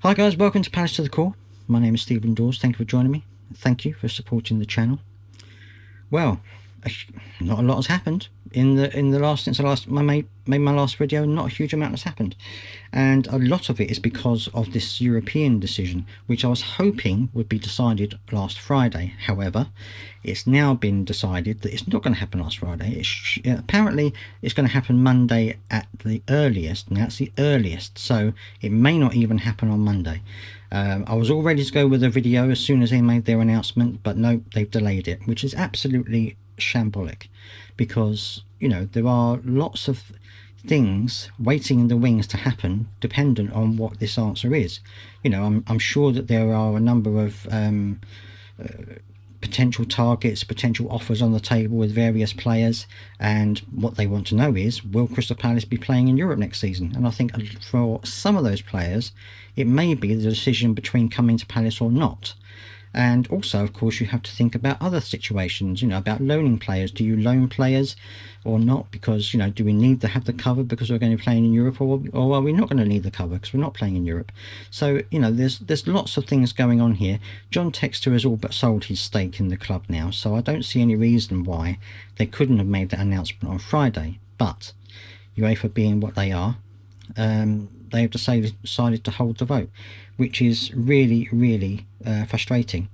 Hi guys, welcome to Palace to the Core. My name is Stephen Dawes. Thank you for joining me. Thank you for supporting the channel. Well, not a lot has happened since I made my last video. Not a huge amount has happened, and a lot of it is because of this European decision, which I was hoping would be decided last Friday. However, it's now been decided that it's not going to happen last Friday. Apparently it's going to happen Monday at the earliest. Now that's the earliest, so it may not even happen on Monday. I was all ready to go with a video as soon as they made their announcement, but no, they've delayed it, which is absolutely shambolic, because there are lots of things waiting in the wings to happen dependent on what this answer is. I'm sure that there are a number of potential targets, potential offers on the table with various players, and what they want to know is, will Crystal Palace be playing in Europe next season? And I think for some of those players it may be the decision between coming to Palace or not. And also, of course, you have to think about other situations, about loaning players. Do you loan players or not? Because, do we need to have the cover because we're going to be playing in Europe, or are we not going to need the cover because we're not playing in Europe? So, there's lots of things going on here. John Textor has all but sold his stake in the club now, so I don't see any reason why they couldn't have made that announcement on Friday. But UEFA being what they are, they have decided to hold the vote, which is really, really frustrating.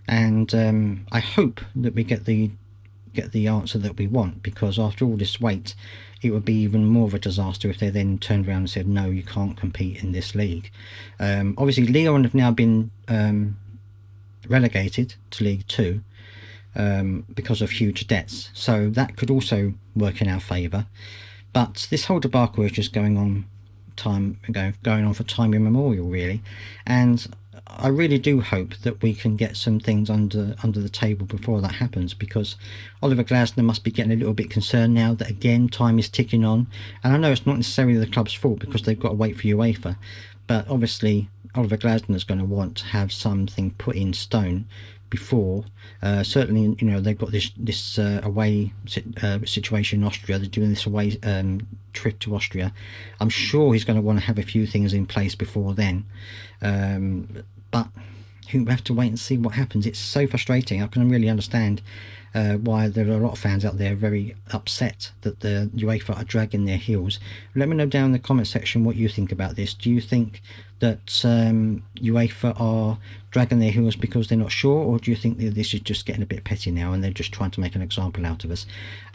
And I hope that we get the answer that we want, because after all this wait, it would be even more of a disaster if they then turned around and said, no, you can't compete in this league. Obviously, Lyon have now been relegated to League Two because of huge debts, so that could also work in our favour. But this whole debacle is just going on for time immemorial, really, and I really do hope that we can get some things under the table before that happens, because Oliver Glasner must be getting a little bit concerned now that, again, time is ticking on. And I know it's not necessarily the club's fault because they've got to wait for UEFA, but obviously Oliver Glasner is going to want to have something put in stone before. Certainly, they've got this away situation in Austria. They're doing this away trip to Austria. I'm sure he's going to want to have a few things in place before then. But we have to wait and see what happens. It's so frustrating. I can really understand why there are a lot of fans out there very upset that the UEFA are dragging their heels. Let me know down in the comment section what you think about this. Do you think that UEFA are dragging their heels because they're not sure, or do you think that this is just getting a bit petty now and they're just trying to make an example out of us?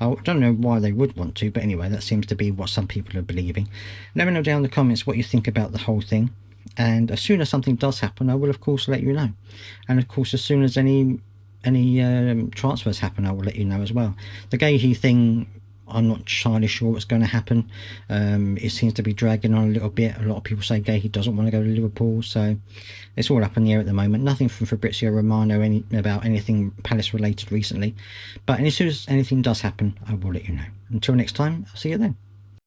I don't know why they would want to, but anyway, that seems to be what some people are believing. Let me know down in the comments what you think about the whole thing, and as soon as something does happen, I will of course let you know. And of course, as soon as any transfers happen, I will let you know as well. The Guéhi thing, I'm not entirely sure what's going to happen. It seems to be dragging on a little bit. A lot of people say Guéhi doesn't want to go to Liverpool, so it's all up in the air at the moment. Nothing from Fabrizio Romano about anything Palace related recently, but as soon as anything does happen, I will let you know. Until next time, I'll see you then.